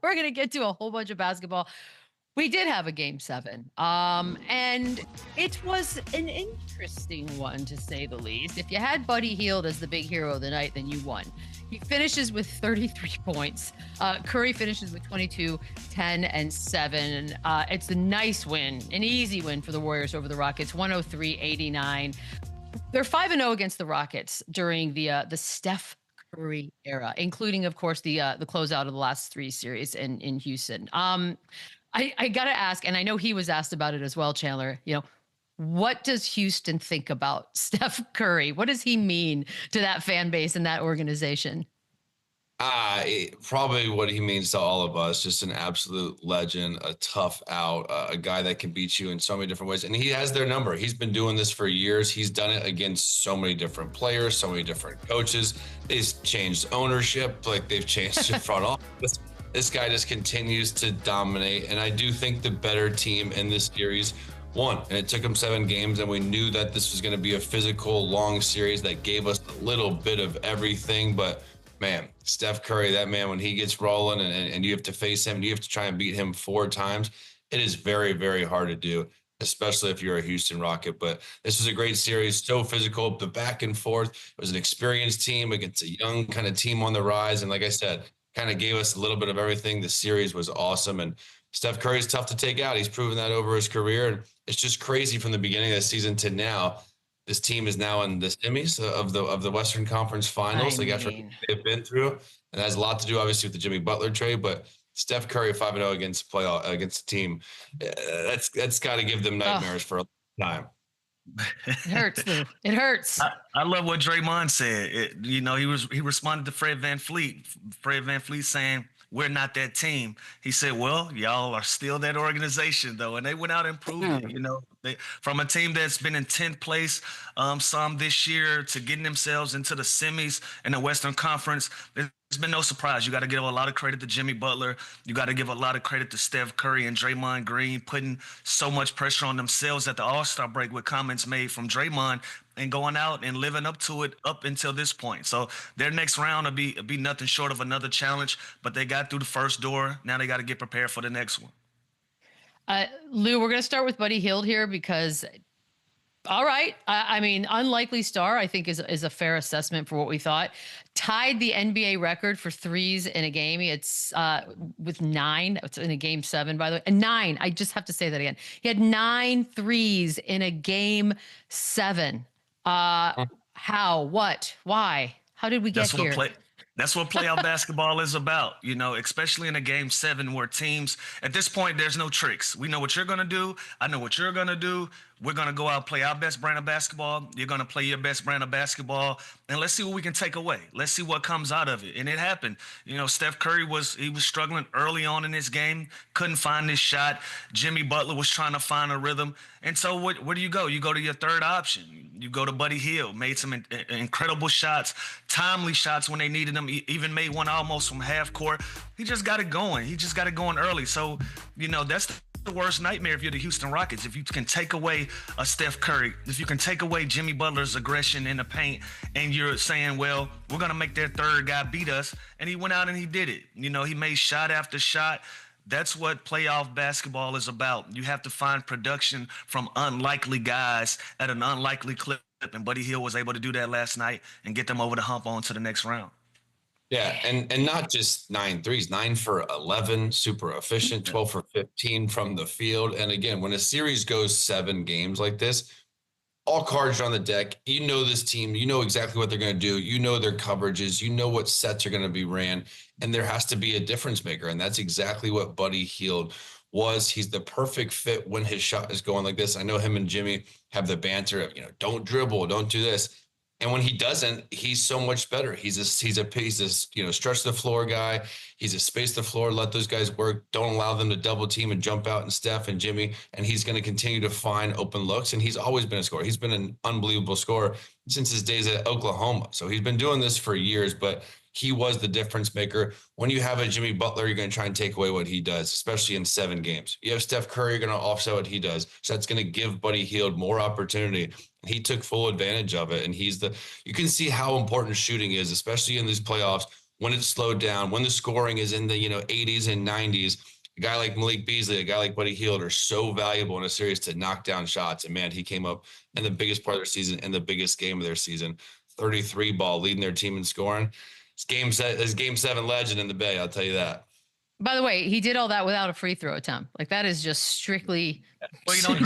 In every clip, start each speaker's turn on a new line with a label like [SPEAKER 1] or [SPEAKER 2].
[SPEAKER 1] We're going to get to a whole bunch of basketball. We did have a game 7. And it was an interesting one, to say the least. If you had Buddy Hield as the big hero of the night, then you won. He finishes with 33 points. Curry finishes with 22, 10, and 7. It's a nice win, an easy win for the Warriors over the Rockets, 103-89. They're 5-0 against the Rockets during the Steph Curry era, including, of course, the closeout of the last 3 series in Houston. I got to ask, and I know he was asked about it as well, Chandler, what does Houston think about Steph Curry? What does he mean to that fan base and that organization?
[SPEAKER 2] Probably what he means to all of us, just an absolute legend, a tough out, a guy that can beat you in so many different ways. And he has their number. He's been doing this for years. He's done it against so many different players, so many different coaches. They've changed ownership, like they've changed the front office. This guy just continues to dominate. And I do think the better team in this series won. And it took him 7 games, and we knew that this was going to be a physical, long series that gave us a little bit of everything. But man, Steph Curry, that man, when he gets rolling and you have to face him, you have to try and beat him 4 times. It is very, very hard to do, especially if you're a Houston Rocket. But this was a great series, so physical, the back and forth. It was an experienced team against a young kind of team on the rise. And like I said, kind of gave us a little bit of everything. The series was awesome. And Steph Curry is tough to take out. He's proven that over his career. And it's just crazy from the beginning of the season to now. This team is now in the semis of the Western Conference Finals. After they've been through, and that has a lot to do, obviously, with the Jimmy Butler trade. But Steph Curry 5-0 against the team, that's got to give them nightmares for a long time.
[SPEAKER 1] It hurts, Lou. It hurts.
[SPEAKER 3] I love what Draymond said. He responded to Fred VanVleet. Fred VanVleet saying, "We're not that team." He said, "Well, y'all are still that organization, though." And they went out and proved it. From a team that's been in 10th place some this year to getting themselves into the semis in the Western Conference, there's been no surprise. You got to give a lot of credit to Jimmy Butler. You got to give a lot of credit to Steph Curry and Draymond Green, putting so much pressure on themselves at the All-Star break with comments made from Draymond and going out and living up to it up until this point. So their next round will be nothing short of another challenge, but they got through the first door. Now they got to get prepared for the next one.
[SPEAKER 1] Lou, we're going to start with Buddy Hield here because, all right, I mean, unlikely star, I think, is a fair assessment for what we thought. Tied the NBA record for threes in a game. It's with 9. It's in a game 7, by the way. And 9. I just have to say that again. He had 9 threes in a game 7. How? What? Why? How did we get here?
[SPEAKER 3] That's what playoff basketball is about, especially in a game 7 where teams, at this point, there's no tricks. We know what you're going to do. I know what you're going to do. We're going to go out and play our best brand of basketball. You're going to play your best brand of basketball. And let's see what we can take away. Let's see what comes out of it. And it happened. Steph Curry was struggling early on in this game, couldn't find his shot. Jimmy Butler was trying to find a rhythm. And so where do you go? You go to your third option. You go to Buddy Hield, made some incredible shots, timely shots when they needed them, even made one almost from half court. He just got it going. He just got it going early. So, that's the worst nightmare if you're the Houston Rockets. If you can take away a Steph Curry, if you can take away Jimmy Butler's aggression in the paint, and you're saying, well, we're going to make their third guy beat us. And he went out and he did it. He made shot after shot. That's what playoff basketball is about. You have to find production from unlikely guys at an unlikely clip. And Buddy Hield was able to do that last night and get them over the hump on to the next round.
[SPEAKER 2] Yeah, and not just 9 threes, 9 for 11, super efficient, 12 for 15 from the field. And again, when a series goes 7 games like this, all cards are on the deck. You know this team. You know exactly what they're going to do. You know their coverages. You know what sets are going to be ran. And there has to be a difference maker. And that's exactly what Buddy Hield was. He's the perfect fit when his shot is going like this. I know him and Jimmy have the banter of, don't dribble, don't do this. And when he doesn't, he's so much better. He's a stretch the floor guy. He's a space the floor, let those guys work. Don't allow them to double team and jump out and Steph and Jimmy. And he's going to continue to find open looks. And he's always been a scorer. He's been an unbelievable scorer since his days at Oklahoma. So he's been doing this for years, but he was the difference maker. When you have a Jimmy Butler, you're going to try and take away what he does, especially in 7 games. You have Steph Curry, you're going to offset what he does. So that's going to give Buddy Hield more opportunity. He took full advantage of it. And you can see how important shooting is, especially in these playoffs when it's slowed down, when the scoring is in the 80s and 90s. A guy like Malik Beasley, a guy like Buddy Hield are so valuable in a series to knock down shots. And man, he came up in the biggest part of their season, in the biggest game of their season, 33 ball, leading their team in scoring. It's game 7 legend in the Bay. I'll tell you that.
[SPEAKER 1] By the way, he did all that without a free throw attempt. Like that is just strictly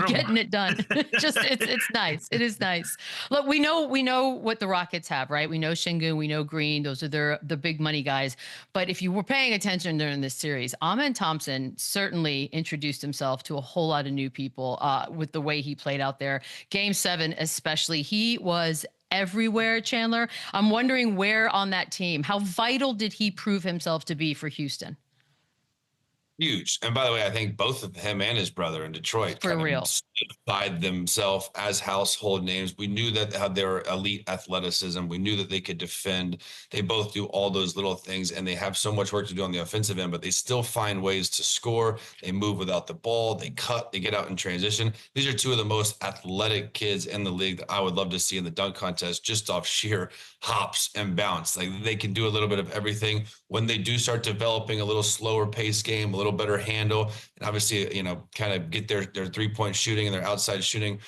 [SPEAKER 1] getting it done. Just it's nice. It is nice. Look, we know what the Rockets have, right? We know Şengün, we know Green. Those are the big money guys. But if you were paying attention during this series, Amen Thompson certainly introduced himself to a whole lot of new people with the way he played out there. Game 7, especially, he was everywhere, Chandler. I'm wondering where on that team, how vital did he prove himself to be for Houston?
[SPEAKER 2] Huge. And by the way, I think both of him and his brother in Detroit
[SPEAKER 1] For real
[SPEAKER 2] solidified themselves as household names. We knew that had their elite athleticism. We knew that they could defend. They both do all those little things, and they have so much work to do on the offensive end, but they still find ways to score. They move without the ball. They cut. They get out in transition. These are two of the most athletic kids in the league that I would love to see in the dunk contest, just off sheer hops and bounce. Like they can do a little bit of everything. When they do start developing a little slower pace game, a little better handle, and obviously, kind of get their 3-point shooting and their outside shooting,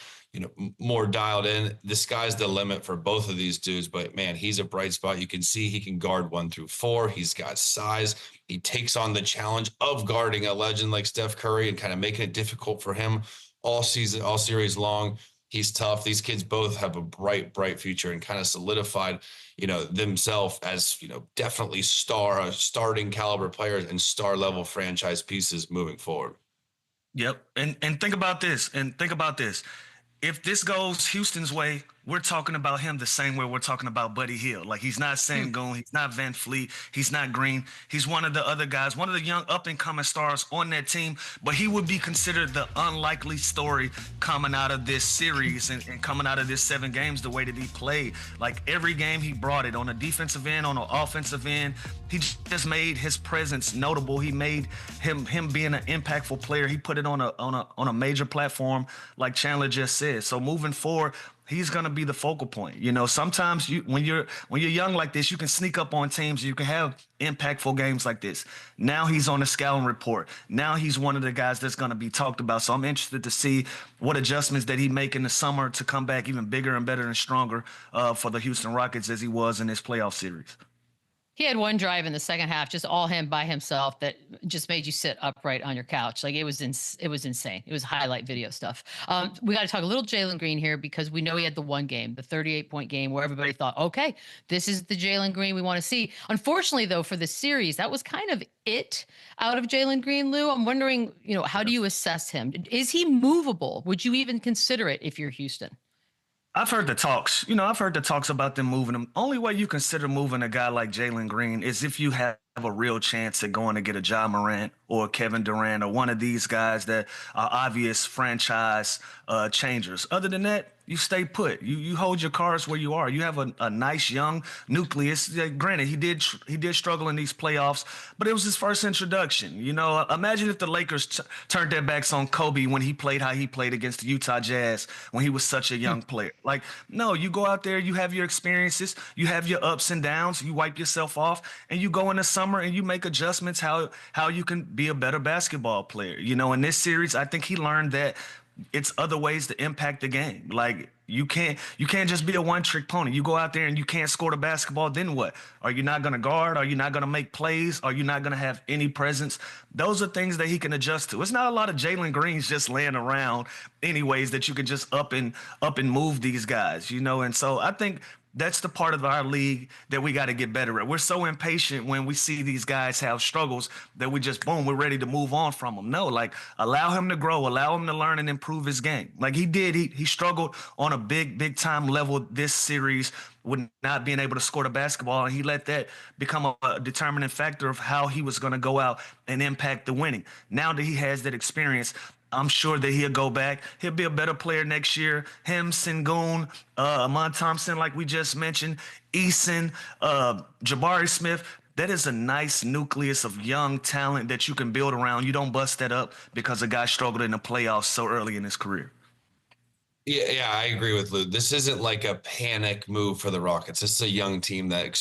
[SPEAKER 2] more dialed in. The sky's the limit for both of these dudes. But man, he's a bright spot. You can see he can guard 1 through 4. He's got size. He takes on the challenge of guarding a legend like Steph Curry and kind of making it difficult for him all season, all series long. He's tough. These kids both have a bright future and kind of solidified, themselves as, definitely starting caliber players and star level franchise pieces moving forward.
[SPEAKER 3] Yep. And think about this. If this goes Houston's way, we're talking about him the same way we're talking about Buddy Hield. Like, he's not Şengün, he's not Van Fleet, he's not Green. He's one of the other guys, one of the young up-and-coming stars on that team, but he would be considered the unlikely story coming out of this series and coming out of this 7 games the way that he played. Like, every game he brought it on the defensive end, on the offensive end. He just made his presence notable. He made him being an impactful player. He put it on a major platform, like Chandler just said. So moving forward, he's going to be the focal point. Sometimes when you're young like this, you can sneak up on teams. You can have impactful games like this. Now he's on the scouting report. Now he's one of the guys that's going to be talked about. So I'm interested to see what adjustments that he make in the summer to come back even bigger and better and stronger for the Houston Rockets as he was in this playoff series.
[SPEAKER 1] He had one drive in the second half, just all him by himself, that just made you sit upright on your couch. Like it was insane. It was highlight video stuff. We got to talk a little JALEN Green here because we know he had the one game, the 38-point game where everybody thought, okay, this is the JALEN Green we want to see. Unfortunately, though, for the series, that was kind of it out of JALEN Green, Lou. I'm wondering, how do you assess him? Is he movable? Would you even consider it if you're Houston?
[SPEAKER 3] I've heard the talks. I've heard the talks about them moving him. Only way you consider moving a guy like JALEN Green is if you have a real chance at going to get a Ja Morant or Kevin Durant or one of these guys that are obvious franchise changers. Other than that, you stay put. You hold your cards where you are. You have a nice young nucleus. Granted, he did struggle in these playoffs, but it was his first introduction. Imagine if the Lakers turned their backs on Kobe when he played how he played against the Utah Jazz when he was such a young player. Like, no, you go out there, you have your experiences, you have your ups and downs, you wipe yourself off, and you go in the summer and you make adjustments how you can be a better basketball player. In this series, I think he learned that it's other ways to impact the game. Like, you can't just be a one-trick pony. You go out there and you can't score the basketball, then what? Are you not going to guard? Are you not going to make plays? Are you not going to have any presence? Those are things that he can adjust to. It's not a lot of JALEN Greens just laying around anyways that you can just up and move these guys, And so I think that's the part of our league that we got to get better at. We're so impatient when we see these guys have struggles that we just, boom, we're ready to move on from them. No, like, allow him to grow, allow him to learn and improve his game. Like he did. He struggled on a big time level this series with not being able to score the basketball, and he let that become a determining factor of how he was going to go out and impact the winning. Now that he has that experience, I'm sure that he'll go back. He'll be a better player next year. Him, Şengün, Amen Thompson, like we just mentioned, Eason, Jabari Smith. That is a nice nucleus of young talent that you can build around. You don't bust that up because a guy struggled in the playoffs so early in his career.
[SPEAKER 2] Yeah, I agree with Lou. This isn't like a panic move for the Rockets. This is a young team that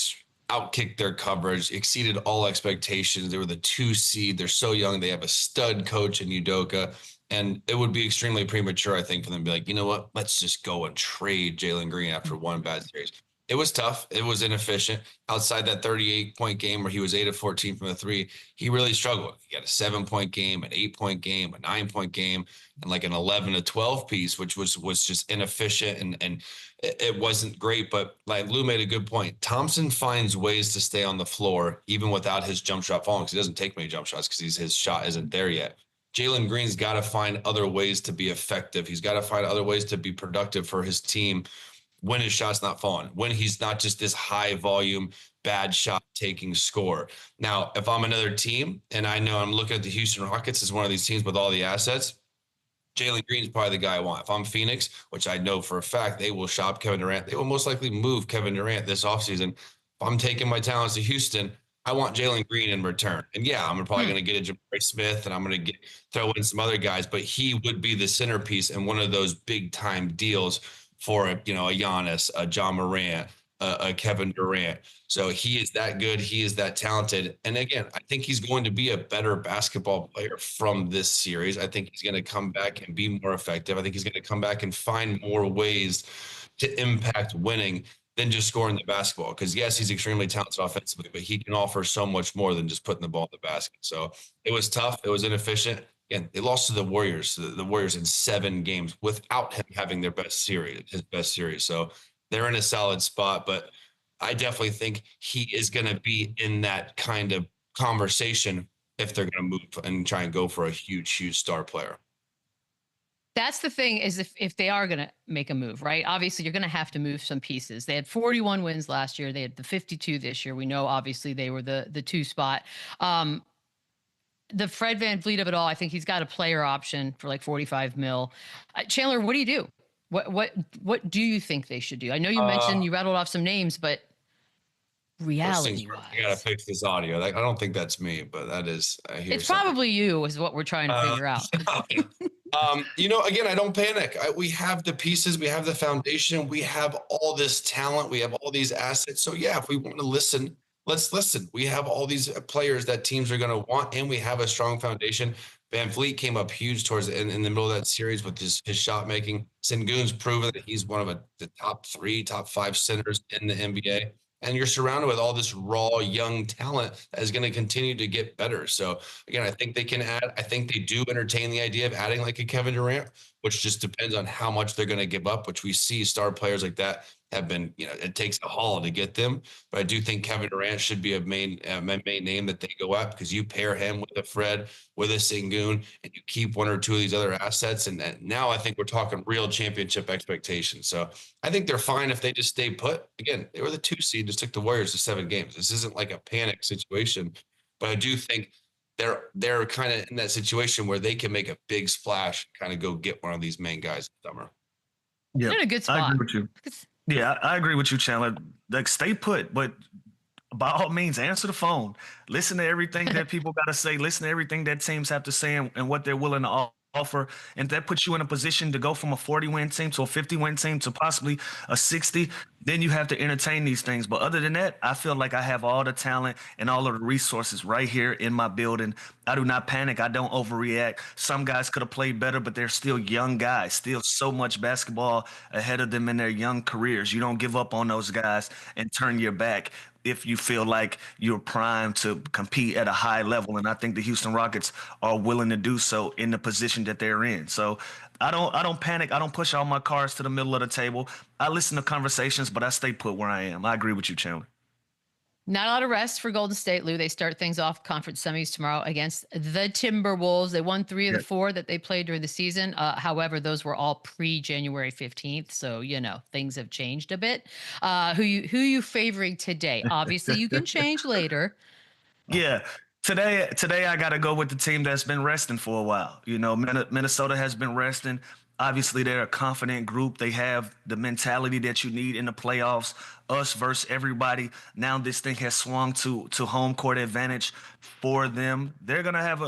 [SPEAKER 2] outkicked their coverage, exceeded all expectations. They were the 2 seed. They're so young. They have a stud coach in Udoka. And it would be extremely premature, I think, for them to be like, you know what, let's just go and trade Jalen Green after one bad series. It was tough. It was inefficient. Outside that 38-point game where he was 8 of 14 from the three, he really struggled. He had a 7-point game, an 8-point game, a 9-point game, and like an 11 to 12 piece, which was just inefficient and it wasn't great. But like Lou made a good point. Thompson finds ways to stay on the floor even without his jump shot falling, because he doesn't take many jump shots because his shot isn't there yet. Jalen Green's got to find other ways to be effective. He's got to find other ways to be productive for his team when his shot's not falling, when he's not just this high volume, bad shot taking scorer. Now, if I'm another team and I know I'm looking at the Houston Rockets as one of these teams with all the assets, Jalen Green's probably the guy I want. If I'm Phoenix, which I know for a fact they will shop Kevin Durant, they will most likely move Kevin Durant this offseason. If I'm taking my talents to Houston, I want Jalen Green in return. And yeah, I'm probably going to get a Jabari Smith and I'm going to throw in some other guys, but he would be the centerpiece in one of those big time deals for a Giannis, a John Morant, a Kevin Durant. So he is that good. He is that talented. And again, I think he's going to be a better basketball player from this series. I think he's going to come back and be more effective. I think he's going to come back and find more ways to impact winning than just scoring the basketball. Because yes, he's extremely talented offensively, but he can offer so much more than just putting the ball in the basket. So it was tough. It was inefficient. Again, they lost to the Warriors in 7 games without him having his best series. So they're in a solid spot, but I definitely think he is going to be in that kind of conversation if they're going to move and try and go for a huge star player.
[SPEAKER 1] That's the thing, is if they are going to make a move, right? Obviously, you're going to have to move some pieces. They had 41 wins last year. They had the 52 this year. We know, obviously, they were the 2 spot. The Fred VanVleet of it all, I think he's got a player option for like 45 mil. Chandler, what do you do? What do you think they should do? I know you mentioned, you rattled off some names, but reality-wise,
[SPEAKER 2] I gotta fix this audio. I don't think that's me, but that is.
[SPEAKER 1] It's probably you, is what we're trying to figure out.
[SPEAKER 2] Again, I don't panic. We have the pieces, we have the foundation, we have all this talent, we have all these assets. So yeah, if we want to listen, let's listen. We have all these players that teams are going to want, and we have a strong foundation. VanVleet came up huge towards in the middle of that series with his shot making. Sengun's proven that he's one of the top 3, top 5 centers in the NBA. And you're surrounded with all this raw young talent that is going to continue to get better. So again, I think they can add. I think they do entertain the idea of adding like a Kevin Durant, which just depends on how much they're going to give up, which we see star players like that have been, it takes a haul to get them. But I do think Kevin Durant should be a main name that they go at, because you pair him with a Fred, with a Sengun, and you keep 1 or 2 of these other assets. And now I think we're talking real championship expectations. So I think they're fine if they just stay put. Again, they were the 2 seed, just took the Warriors to 7 games. This isn't like a panic situation, but I do think they're kind of in that situation where they can make a big splash, kind of go get one of these main guys this summer.
[SPEAKER 3] Yeah,
[SPEAKER 1] they're in a good spot.
[SPEAKER 3] I agree with you. Yeah, I agree with you, Chandler. Like, stay put, but by all means, answer the phone. Listen to everything that people got to say. Listen to everything that teams have to say and what they're willing to offer. And that puts you in a position to go from a 40-win team to a 50-win team to possibly a 60. Then you have to entertain these things. But other than that, I feel like I have all the talent and all of the resources right here in my building. I do not panic. I don't overreact. Some guys could have played better, but they're still young guys, still so much basketball ahead of them in their young careers. You don't give up on those guys and turn your back if you feel like you're primed to compete at a high level. And I think the Houston Rockets are willing to do so in the position that they're in. So I don't panic. I don't push all my cards to the middle of the table. I listen to conversations, but I stay put where I am. I agree with you, Chandler.
[SPEAKER 1] Not a lot of rest for Golden State, Lou. They start things off conference semis tomorrow against the Timberwolves. They won 3 of the 4 that they played during the season. However, those were all pre-January 15th. So, things have changed a bit. Who you favoring today? Obviously, you can change later.
[SPEAKER 3] Yeah. Today I got to go with the team that's been resting for a while. Minnesota has been resting. Obviously, they're a confident group. They have the mentality that you need in the playoffs. Us versus everybody. Now this thing has swung to home court advantage for them. They're gonna have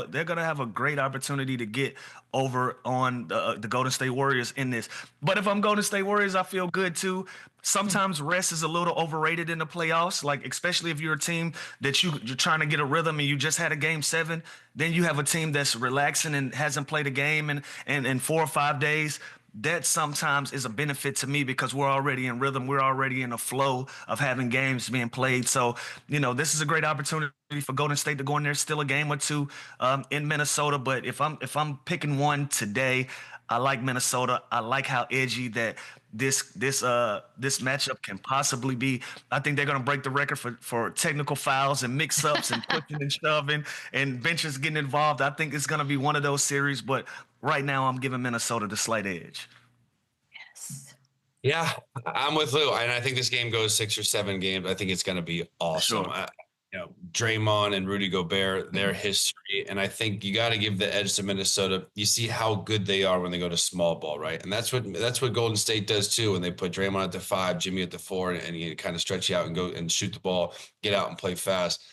[SPEAKER 3] a great opportunity to get over on the Golden State Warriors in this. But if I'm Golden State Warriors, I feel good too. Sometimes rest is a little overrated in the playoffs, like especially if you're a team that you're trying to get a rhythm and you just had a game 7, then you have a team that's relaxing and hasn't played a game in 4 or 5 days. That sometimes is a benefit to me because we're already in rhythm. We're already in a flow of having games being played. So, this is a great opportunity for Golden State to go in there, still a game or two in Minnesota. But if I'm picking one today, I like Minnesota. I like how edgy that this matchup can possibly be. I think they're going to break the record for technical fouls and mix-ups and pushing and shoving and benches getting involved. I think it's going to be one of those series, but right now I'm giving Minnesota the slight edge.
[SPEAKER 1] Yes.
[SPEAKER 2] Yeah, I'm with Lou. And I think this game goes 6 or 7 games. I think it's going to be awesome.
[SPEAKER 3] Sure.
[SPEAKER 2] Draymond and Rudy Gobert, their history. And I think you got to give the edge to Minnesota. You see how good they are when they go to small ball, right? And that's what Golden State does too. When they put Draymond at the 5, Jimmy at the 4, and you kind of stretch you out and go and shoot the ball, get out and play fast.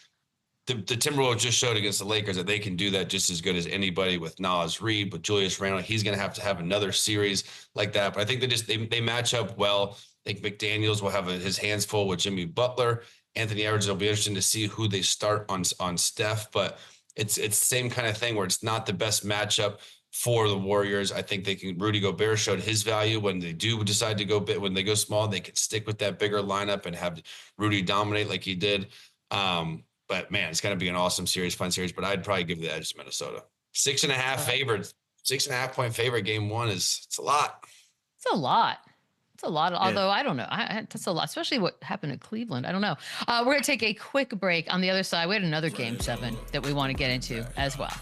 [SPEAKER 2] The Timberwolves just showed against the Lakers that they can do that just as good as anybody with Nas Reed, with Julius Randle. He's going to have another series like that. But I think they match up well. I think McDaniels will have his hands full with Jimmy Butler. Anthony Edwards, will be interesting to see who they start on Steph, but it's the same kind of thing where it's not the best matchup for the Warriors. I think Rudy Gobert showed his value when they do decide to when they go small, they can stick with that bigger lineup and have Rudy dominate like he did. But man, it's going to be an awesome series, fun series, but I'd probably give the edge to Minnesota. 6.5 favorites, 6.5 point favorite game 1 it's a lot.
[SPEAKER 1] It's a lot. It's a lot. Although I don't know. That's a lot, especially what happened in Cleveland. I don't know. We're going to take a quick break. On the other side, we had another game 7 that we want to get into as well.